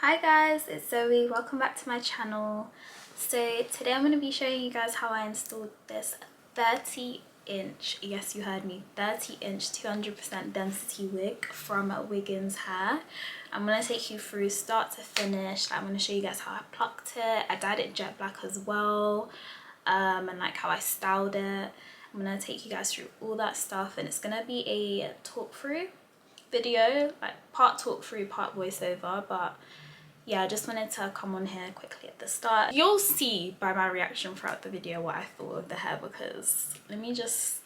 Hi guys, it's Zoe. Welcome back to my channel. So today I'm going to be showing you guys how I installed this 30-inch, yes you heard me, 30-inch 200% density wig from Wiggins hair. I'm going to take you through start to finish. I'm going to show you guys how I plucked it. I dyed it jet black as well, and like how I styled it. I'm going to take you guys through all that stuff, and it's going to be a talk through video, like part talk through, part voiceover, but yeah, I just wanted to come on here quickly at the start. You'll see by my reaction throughout the video what I thought of the hair, because let me just,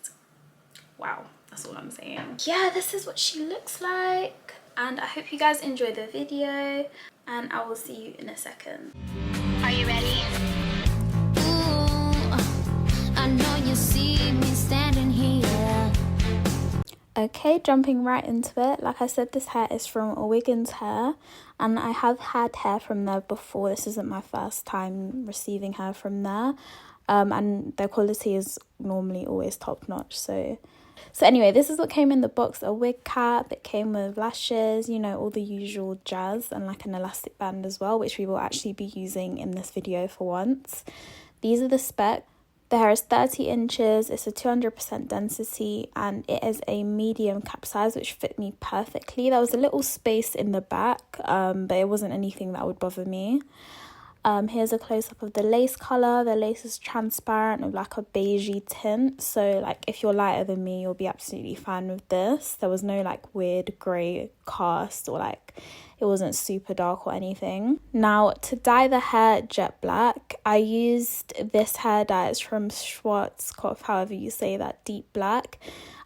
wow, that's all I'm saying. Yeah, this is what she looks like, and I hope you guys enjoy the video, and I will see you in a second. Are you ready? Ooh, I know you see me standing here. Okay, jumping right into it. Like I said, this hair is from Wiggins hair, and I have had hair from there before. This isn't my first time receiving hair from there, and their quality is normally always top notch. So anyway, this is what came in the box: a wig cap. It came with lashes, you know, all the usual jazz, and like an elastic band as well, which we will actually be using in this video for once. These are the specs. The hair is 30 inches, it's a 200% density, and it is a medium cap size, which fit me perfectly. There was a little space in the back, but it wasn't anything that would bother me. Here's a close-up of the lace colour. The lace is transparent with like a beigey tint, so like if you're lighter than me, you'll be absolutely fine with this. There was no like weird grey cast, or like it wasn't super dark or anything. Now, to dye the hair jet black, I used this hair dye. It's from Schwarzkopf, however you say that, deep black.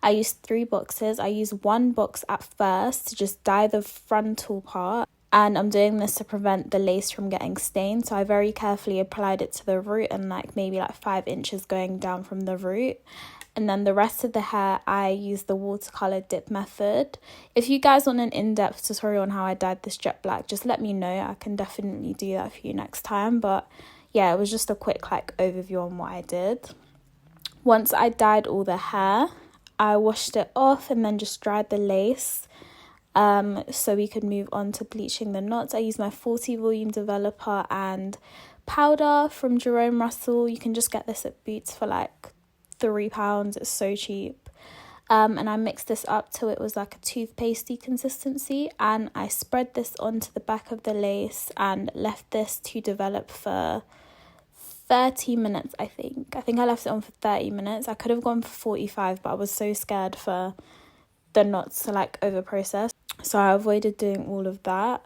I used 3 boxes. I used 1 box at first to just dye the frontal part, and I'm doing this to prevent the lace from getting stained. So I very carefully applied it to the root, and like maybe like 5 inches going down from the root. And then the rest of the hair, I used the watercolor dip method. If you guys want an in-depth tutorial on how I dyed this jet black, just let me know. I can definitely do that for you next time. But yeah, it was just a quick like overview on what I did. Once I dyed all the hair, I washed it off and then just dried the lace, so we could move on to bleaching the knots. I used my 40 volume developer and powder from Jerome Russell. You can just get this at Boots for like £3. It's so cheap. And I mixed this up till it was like a toothpastey consistency, and I spread this onto the back of the lace and left this to develop for 30 minutes. I think I left it on for 30 minutes. I could have gone for 45, but I was so scared for the knots to like over process, so I avoided doing all of that.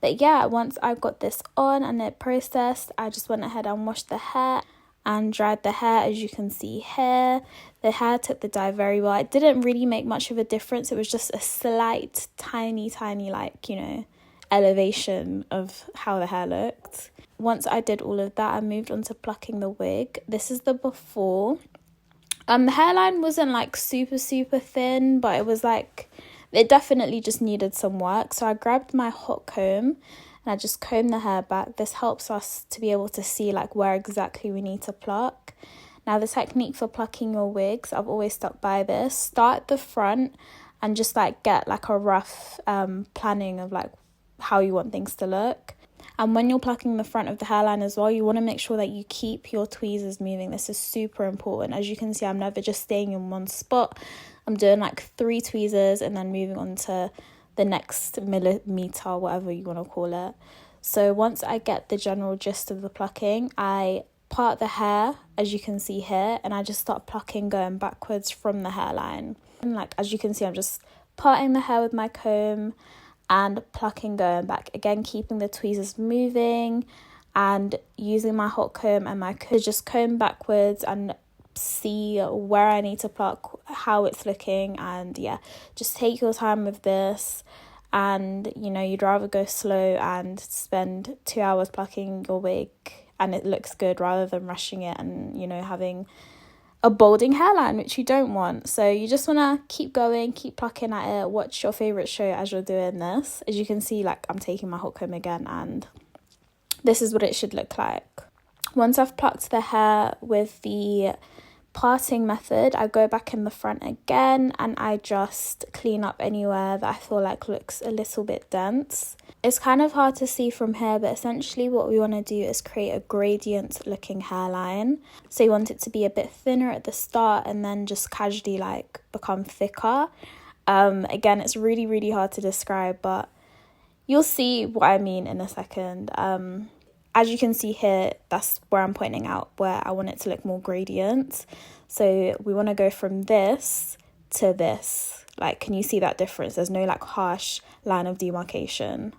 But yeah, once I got this on and it processed, I just went ahead and washed the hair and dried the hair. As you can see here, the hair took the dye very well. It didn't really make much of a difference. It was just a slight tiny like, you know, elevation of how the hair looked. Once I did all of that, I moved on to plucking the wig. This is the before. The hairline wasn't like super thin, but it was like, it definitely just needed some work. So I grabbed my hot comb and I just comb the hair back. This helps us to be able to see like where exactly we need to pluck. Now, the technique for plucking your wigs, I've always stuck by this. Start at the front and just like get like a rough planning of like how you want things to look. And when you're plucking the front of the hairline as well, you want to make sure that you keep your tweezers moving. This is super important. As you can see, I'm never just staying in one spot. I'm doing like 3 tweezers and then moving on to the next millimeter, whatever you want to call it. So once I get the general gist of the plucking, I part the hair, as you can see here, and I just start plucking going backwards from the hairline. And like, as you can see, I'm just parting the hair with my comb and plucking going back. Again, keeping the tweezers moving and using my hot comb and my comb to just comb backwards and see where I need to pluck, how it's looking. And yeah, just take your time with this. And you know, you'd rather go slow and spend 2 hours plucking your wig and it looks good, rather than rushing it and, you know, having a balding hairline, which you don't want. So you just want to keep going, keep plucking at it. Watch your favorite show as you're doing this. As you can see, like, I'm taking my hot comb again, and this is what it should look like. Once I've plucked the hair with the parting method, I go back in the front again and I just clean up anywhere that I feel like looks a little bit dense. It's kind of hard to see from here, but essentially what we want to do is create a gradient looking hairline. So you want it to be a bit thinner at the start and then just casually like become thicker. Again, it's really hard to describe, but you'll see what I mean in a second. As you can see here, that's where I'm pointing out where I want it to look more gradient. So we want to go from this to this. Like, can you see that difference? There's no like harsh line of demarcation.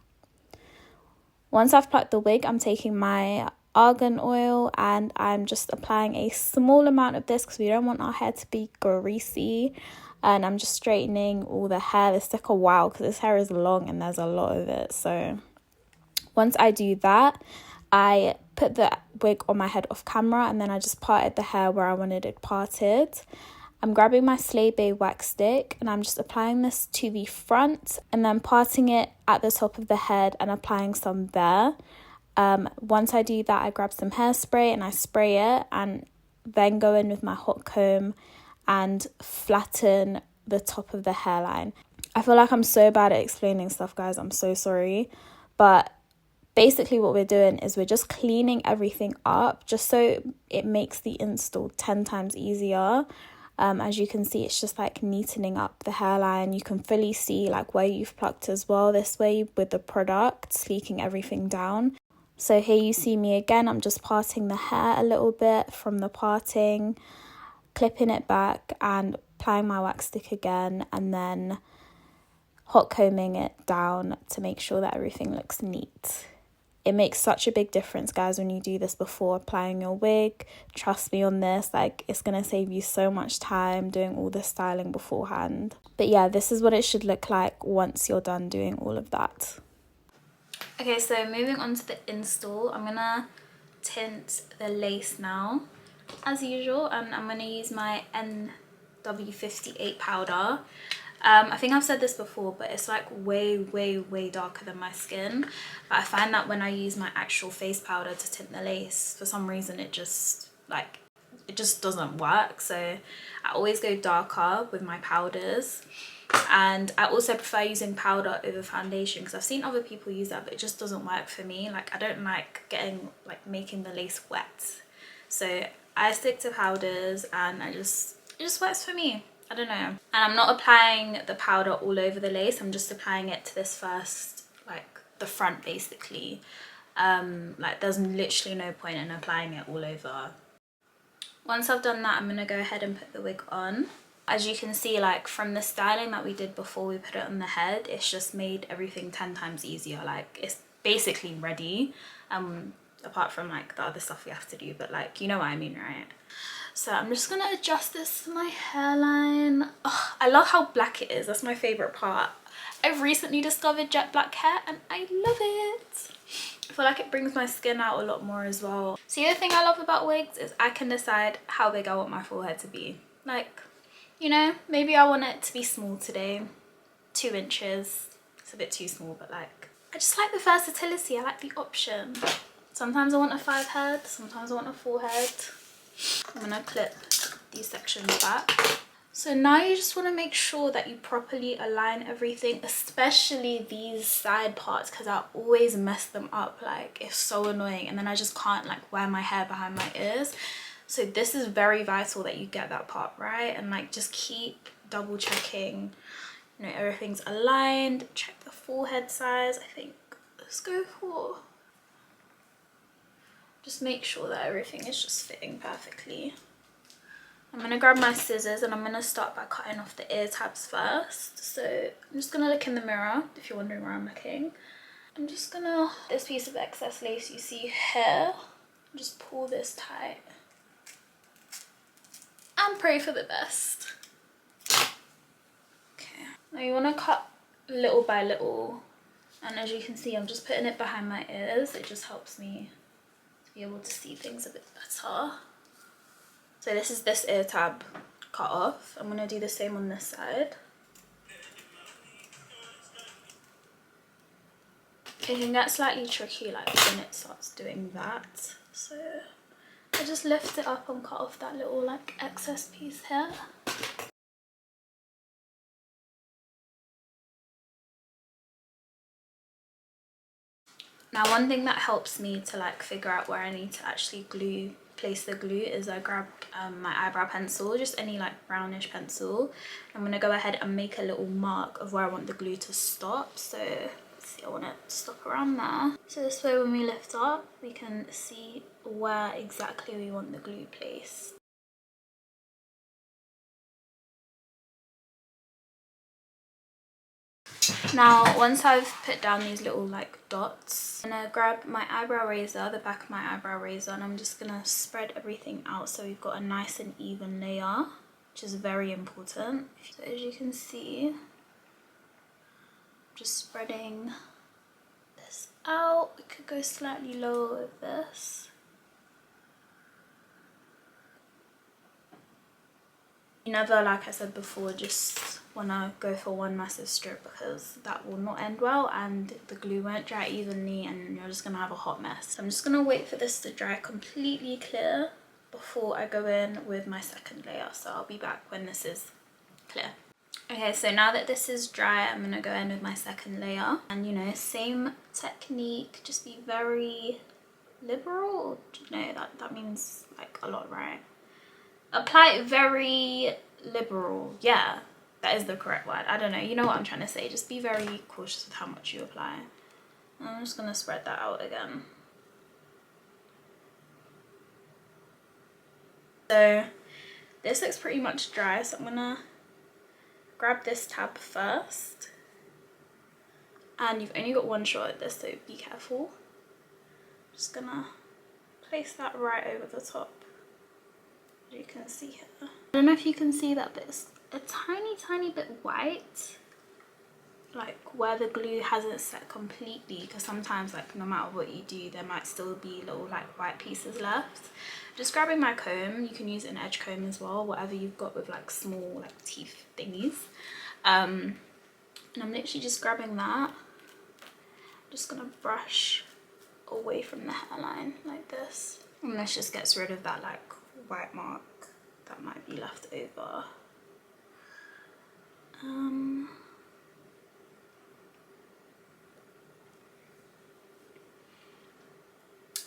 Once I've plucked the wig, I'm taking my argan oil and I'm just applying a small amount of this because we don't want our hair to be greasy. And I'm just straightening all the hair. This took a while because this hair is long and there's a lot of it. So once I do that, I put the wig on my head off camera and then I just parted the hair where I wanted it parted. I'm grabbing my Slay Bay wax stick and I'm just applying this to the front and then parting it at the top of the head and applying some there. Once I do that, I grab some hairspray and I spray it and then go in with my hot comb and flatten the top of the hairline. I feel like I'm so bad at explaining stuff, guys. I'm so sorry. But basically what we're doing is we're just cleaning everything up just so it makes the install 10 times easier. As you can see, it's just like neatening up the hairline. You can fully see like where you've plucked as well this way with the product, sleeking everything down. So here you see me again, I'm just parting the hair a little bit from the parting, clipping it back and applying my wax stick again and then hot combing it down to make sure that everything looks neat. It makes such a big difference, guys, when you do this before applying your wig. Trust me on this, like it's going to save you so much time doing all the styling beforehand. But yeah, this is what it should look like once you're done doing all of that. Okay, so moving on to the install, I'm going to tint the lace now. As usual, I'm going to use my NW58 powder. I think I've said this before, but it's like way darker than my skin. But I find that when I use my actual face powder to tint the lace, for some reason it just doesn't work. So I always go darker with my powders. And I also prefer using powder over foundation because I've seen other people use that, but it just doesn't work for me. Like I don't like making the lace wet. So I stick to powders and it just works for me. I don't know. And I'm not applying the powder all over the lace. I'm just applying it to this first, like the front basically. Like there's literally no point in applying it all over. Once I've done that, I'm going to go ahead and put the wig on. As you can see, like from the styling that we did before we put it on the head, it's just made everything 10 times easier. Like it's basically ready. Apart from like the other stuff we have to do, but like you know what I mean, right? So I'm just gonna adjust this to my hairline. Oh, I love how black it is. That's my favorite part. I've recently discovered jet black hair and I love it. I feel like it brings my skin out a lot more as well. So the other thing I love about wigs is I can decide how big I want my forehead to be. Like, you know, maybe I want it to be small today. 2 inches. It's a bit too small, but like, I just like the versatility. I like the option. Sometimes I want a 5 head, sometimes I want a 4 head. I'm gonna clip these sections back. So now you just want to make sure that you properly align everything, especially these side parts, because I always mess them up. Like it's so annoying, and then I just can't like wear my hair behind my ears. So this is very vital that you get that part right, and like just keep double checking, you know, everything's aligned. Check the forehead size. I think let's go for, just make sure that everything is just fitting perfectly. I'm going to grab my scissors and I'm going to start by cutting off the ear tabs first. So I'm just going to look in the mirror if you're wondering where I'm looking. I'm just going to, this piece of excess lace you see here, just pull this tight and pray for the best. Okay, now you want to cut little by little, and as you can see I'm just putting it behind my ears. It just helps me to be able to see things a bit better. So this is this ear tab cut off. I'm going to do the same on this side. It can get slightly tricky like when it starts doing that. So I just lift it up and cut off that little like excess piece here. Now one thing that helps me to like figure out where I need to actually place the glue is I grab my eyebrow pencil, just any like brownish pencil. I'm going to go ahead and make a little mark of where I want the glue to stop. So let's see, I want it to stop around there. So this way when we lift up we can see where exactly we want the glue placed. Now once I've put down these little like dots, I'm gonna grab my eyebrow razor, the back of my eyebrow razor, and I'm just gonna spread everything out so we've got a nice and even layer, which is very important. So as you can see, just spreading this out. We could go slightly lower with this. You never, like I said before, just want to go for one massive strip because that will not end well and the glue won't dry evenly and you're just going to have a hot mess. So I'm just going to wait for this to dry completely clear before I go in with my second layer. So I'll be back when this is clear. Okay, so now that this is dry, I'm going to go in with my second layer. And, you know, same technique, just be very liberal. No, that means like a lot, right? Apply it very liberal. Yeah, that is the correct word. I don't know, you know what I'm trying to say. Just be very cautious with how much you apply. I'm just going to spread that out again. So this looks pretty much dry, so I'm going to grab this tab first. And you've only got one shot at this, so be careful. Just going to place that right over the top. You can see here. I don't know if you can see that, but it's a tiny bit white, like where the glue hasn't set completely, because sometimes like no matter what you do there might still be little like white pieces left. Just grabbing my comb, you can use an edge comb as well, whatever you've got with like small like teeth thingies, and I'm literally just grabbing that. I'm just gonna brush away from the hairline like this, and this just gets rid of that like white mark that might be left over.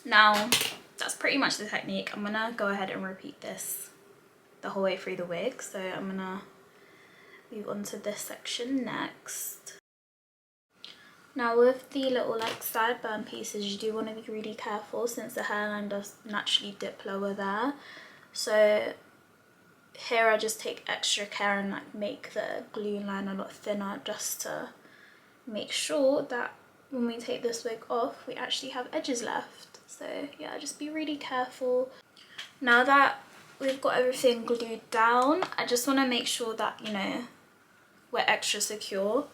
Now that's pretty much the technique. I'm gonna go ahead and repeat this the whole way through the wig, so I'm gonna move on to this section next. Now with the little like sideburn pieces, you do want to be really careful since the hairline does naturally dip lower there. So here I just take extra care and like make the glue line a lot thinner, just to make sure that when we take this wig off we actually have edges left. So yeah, just be really careful. Now that we've got everything glued down, I just want to make sure that, you know, we're extra secure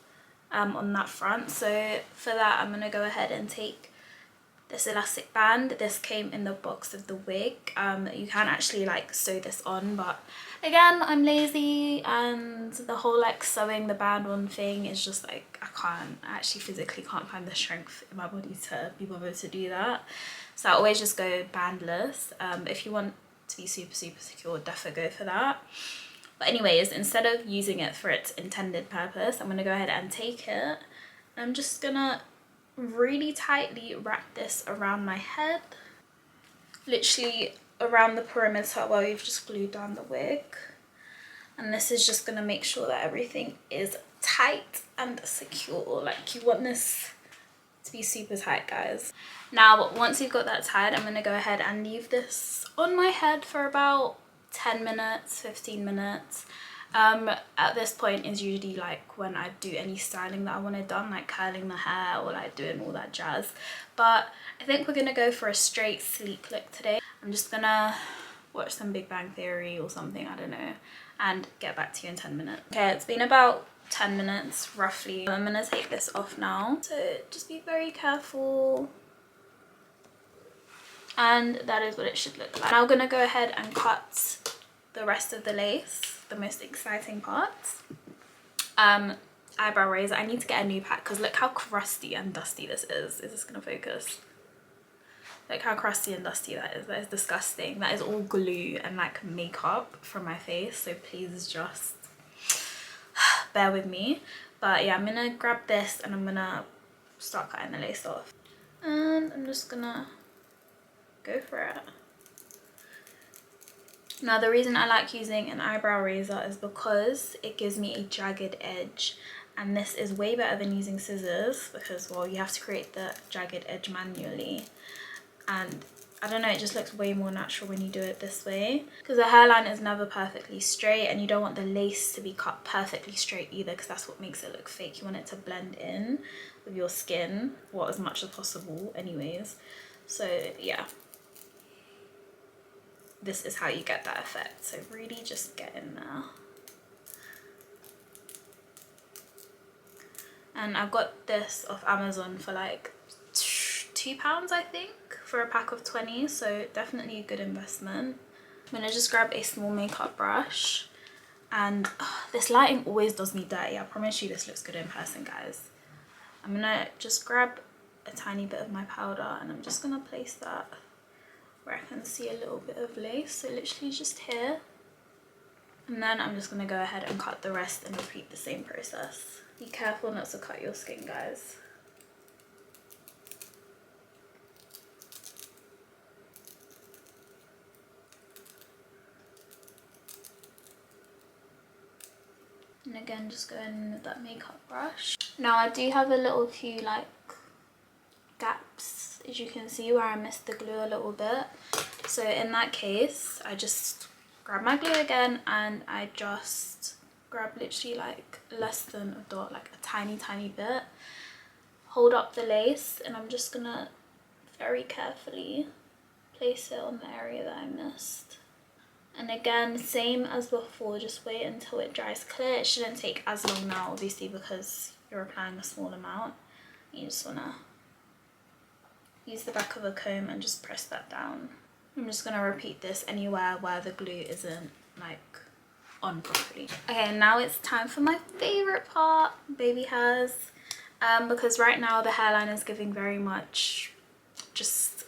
on that front. So for that I'm going to go ahead and take this elastic band. This came in the box of the wig. You can actually like sew this on, but again I'm lazy and the whole like sewing the band on thing is just like I actually physically can't find the strength in my body to be bothered to do that. So I always just go bandless. If you want to be super secure, definitely go for that. But anyways, instead of using it for its intended purpose, I'm going to go ahead and take it. I'm just gonna really tightly wrap this around my head, literally around the perimeter where we've just glued down the wig. And this is just going to make sure that everything is tight and secure. Like, you want this to be super tight, guys. Now once you've got that tied, I'm going to go ahead and leave this on my head for about 10 minutes 15 minutes. At this point is usually like when I do any styling that I want it done, like curling the hair or like doing all that jazz. But I think we're gonna go for a straight sleek look today. I'm just gonna watch some Big Bang Theory or something, I don't know, and get back to you in 10 minutes. Okay, it's been about 10 minutes roughly. I'm gonna take this off now, so just be very careful. And that is what it should look like. Now I'm gonna go ahead and cut the rest of the lace, the most exciting parts. Eyebrow razor. I need to get a new pack because look how crusty and dusty this is. Is this gonna focus? Look how crusty and dusty that is. That is disgusting. That is all glue and like makeup from my face, so please just bear with me. But yeah, I'm gonna grab this and I'm gonna start cutting the lace off, and I'm just gonna go for it. Now the reason I like using an eyebrow razor is because it gives me a jagged edge, and this is way better than using scissors because, well, you have to create the jagged edge manually, and I don't know, it just looks way more natural when you do it this way, because the hairline is never perfectly straight and you don't want the lace to be cut perfectly straight either, because that's what makes it look fake. You want it to blend in with your skin, well, as much as possible anyways. So yeah, this is how you get that effect. So really just get in there. And I got this off Amazon for like £2, I think, for a pack of 20, so definitely a good investment. I'm gonna just grab a small makeup brush, and this lighting always does me dirty. I promise you this looks good in person, guys. I'm gonna just grab a tiny bit of my powder and I'm just gonna place that where I can see a little bit of lace, so literally just here. And then I'm just gonna go ahead and cut the rest and repeat the same process. Be careful not to cut your skin, guys. And again, just go in with that makeup brush. Now I do have a little few like gaps, as you can see, where I missed the glue a little bit. So in that case, I just grab my glue again and I just grab literally like less than a dot, like a tiny bit. Hold up the lace and I'm just gonna very carefully place it on the area that I missed. And again, same as before, just wait until it dries clear. It shouldn't take as long now, obviously, because you're applying a small amount. You just wanna use the back of a comb and just press that down. I'm just gonna repeat this anywhere where the glue isn't like on properly. Okay, now it's time for my favorite part, baby hairs. Because right now the hairline is giving very much just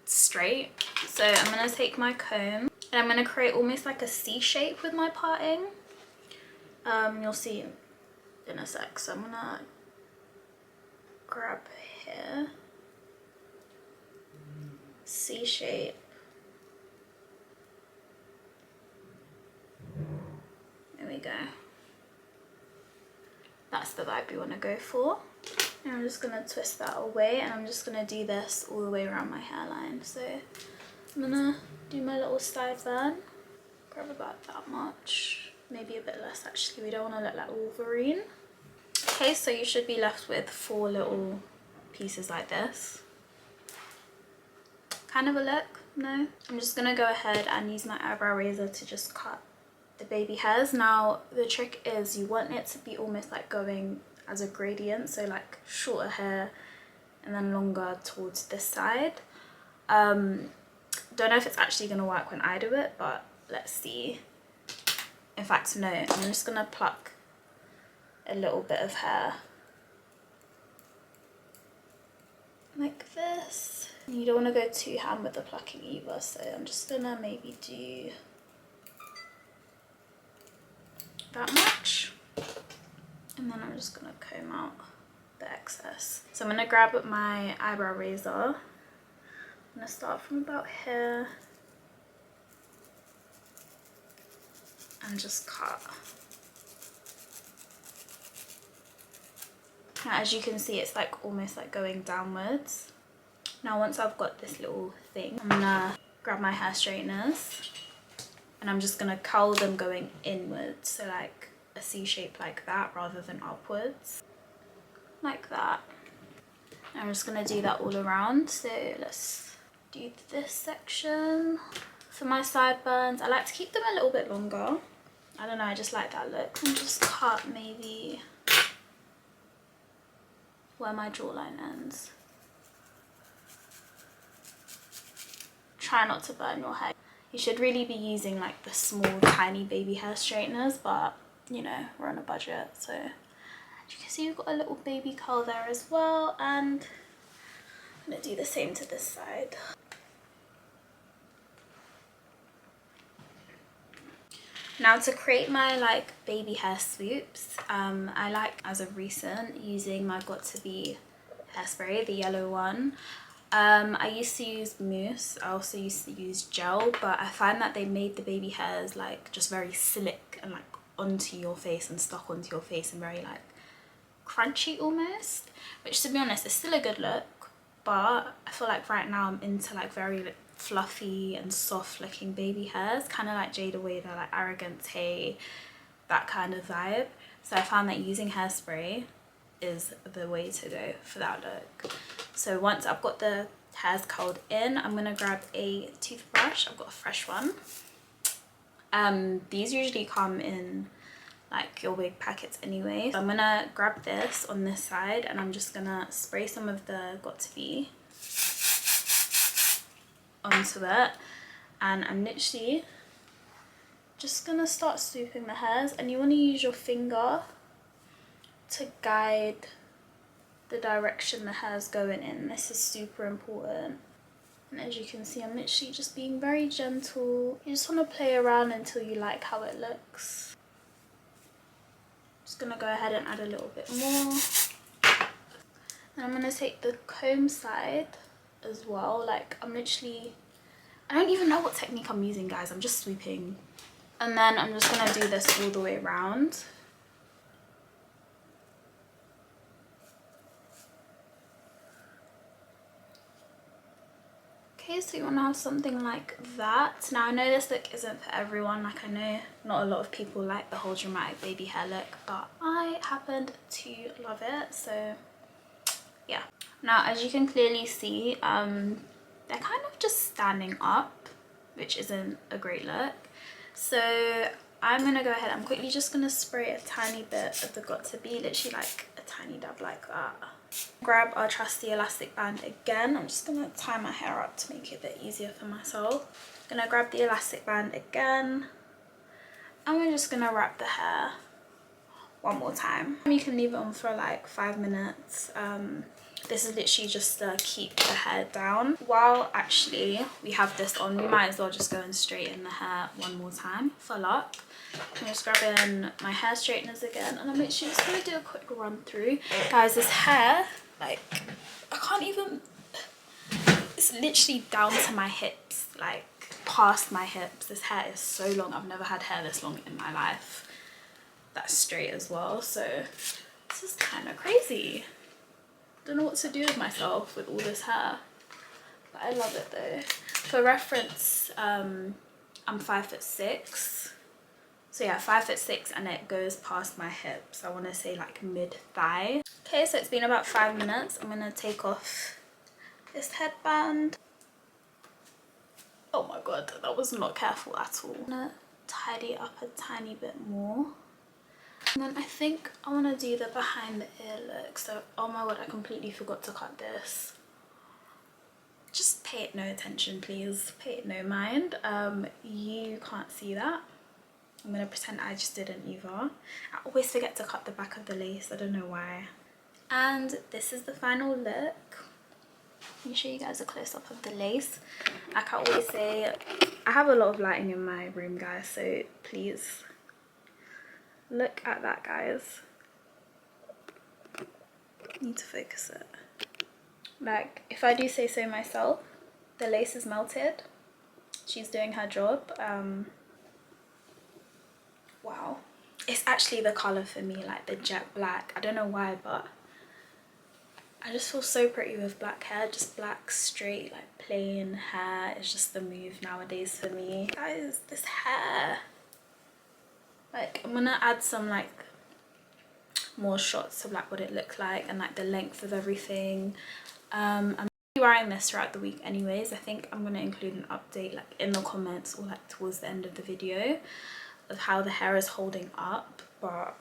straight. So I'm gonna take my comb and I'm gonna create almost like a C shape with my parting. You'll see in a sec. So I'm gonna grab here, C shape. There we go. That's the vibe you want to go for. And I'm just gonna twist that away and I'm just gonna do this all the way around my hairline. So I'm gonna do my little side burn. Grab about that much, maybe a bit less actually. We don't want to look like Wolverine. Okay, so you should be left with 4 little pieces like this. Kind of a look, no? I'm just gonna go ahead and use my eyebrow razor to just cut the baby hairs. Now the trick is you want it to be almost like going as a gradient, so like shorter hair and then longer towards this side. Don't know if it's actually gonna work when I do it, but let's see. In fact, no, I'm just gonna pluck a little bit of hair like this. You don't want to go too ham with the plucking either, so I'm just gonna maybe do that much, and then I'm just gonna comb out the excess. So I'm gonna grab my eyebrow razor. I'm gonna start from about here and just cut. Now, as you can see, it's like almost like going downwards. Now once I've got this little thing, I'm gonna grab my hair straighteners and I'm just gonna curl them going inwards, so like a C shape like that rather than upwards, like that. I'm just gonna do that all around. So let's do this section. For my sideburns, I like to keep them a little bit longer. I don't know, I just like that look. And just cut maybe where my jawline ends. Try not to burn your hair. You should really be using like the small tiny baby hair straighteners, but you know, we're on a budget. So as you can see, we've got a little baby curl there as well, and I'm gonna do the same to this side. Now to create my like baby hair swoops, I like as of recent using my Got To Be hairspray, the yellow one. I used to use mousse, I also used to use gel, but I find that they made the baby hairs like just very slick and like onto your face and stuck onto your face and very like crunchy almost, which to be honest is still a good look, but I feel like right now I'm into like very like fluffy and soft looking baby hairs, kind of like Jada Wader, like Arrogant Tay, that kind of vibe. So I found that using hairspray is the way to go for that look. So once I've got the hairs curled in, I'm gonna grab a toothbrush. I've got a fresh one. These usually come in like your wig packets anyway. So I'm gonna grab this on this side and I'm just gonna spray some of the Got To Be onto it, and I'm literally just gonna start swooping the hairs, and you want to use your finger to guide the direction the hair's going in. This is super important. And as you can see, I'm literally just being very gentle. You just want to play around until you like how it looks. Just gonna go ahead and add a little bit more. And I'm gonna take the comb side as well. Like I'm literally, I don't even know what technique I'm using, guys. I'm just sweeping. And then I'm just gonna do this all the way around. Okay, so you want to have something like that. Now I know this look isn't for everyone, like I know not a lot of people like the whole dramatic baby hair look, but I happened to love it, so yeah. Now as you can clearly see, they're kind of just standing up, which isn't a great look. So I'm gonna go ahead, I'm quickly just gonna spray a tiny bit of the Got To Be, literally like a tiny dab like that. Grab our trusty elastic band again. I'm just gonna tie my hair up to make it a bit easier for myself. Gonna grab the elastic band again, and we're just gonna wrap the hair one more time. You can leave it on for like 5 minutes. This is literally just to keep the hair down. While actually we have this on, we might as well just go and straighten the hair one more time for luck. I'm just grabbing my hair straighteners again, and I'm literally just gonna do a quick run through. Guys, this hair, like, I can't even, it's literally down to my hips, like past my hips. This hair is so long. I've never had hair this long in my life. That's straight as well, so this is kind of crazy. Don't know what to do with myself with all this hair, but I love it though. For reference, I'm 5'6". So yeah, 5'6", and it goes past my hips. I want to say like mid-thigh. Okay, so it's been about 5 minutes. I'm gonna take off this headband. Oh my god, that was not careful at all. I'm gonna tidy it up a tiny bit more. And then I think I want to do the behind the ear look. So, oh my god, I completely forgot to cut this. Just pay it no attention, please. Pay it no mind. You can't see that. I'm going to pretend I just didn't either. I always forget to cut the back of the lace. I don't know why. And this is the final look. Let me show you guys a close-up of the lace. Like I always say, I have a lot of lighting in my room, guys. So please look at that, guys. Need to focus it. Like, if I do say so myself, the lace is melted. She's doing her job. Wow. It's actually the colour for me, like the jet black. I don't know why, but I just feel so pretty with black hair. Just black, straight, like plain hair is just the move nowadays for me. Guys, this hair. Like, I'm gonna add some like more shots of like what it looked like and like the length of everything. I'm wearing this throughout the week anyways. I think I'm gonna include an update like in the comments or like towards the end of the video of how the hair is holding up. But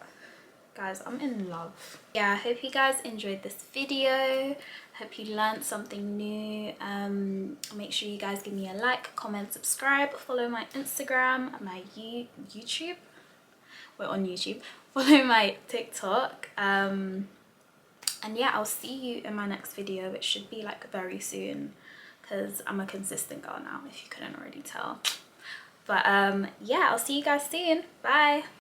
guys, I'm in love. Yeah, I hope you guys enjoyed this video. Hope you learned something new. Make sure you guys give me a like, comment, subscribe, follow my Instagram, my YouTube. We're on YouTube. Follow my TikTok. And yeah, I'll see you in my next video. It should be like very soon because I'm a consistent girl now, if you couldn't already tell. But yeah, I'll see you guys soon. Bye.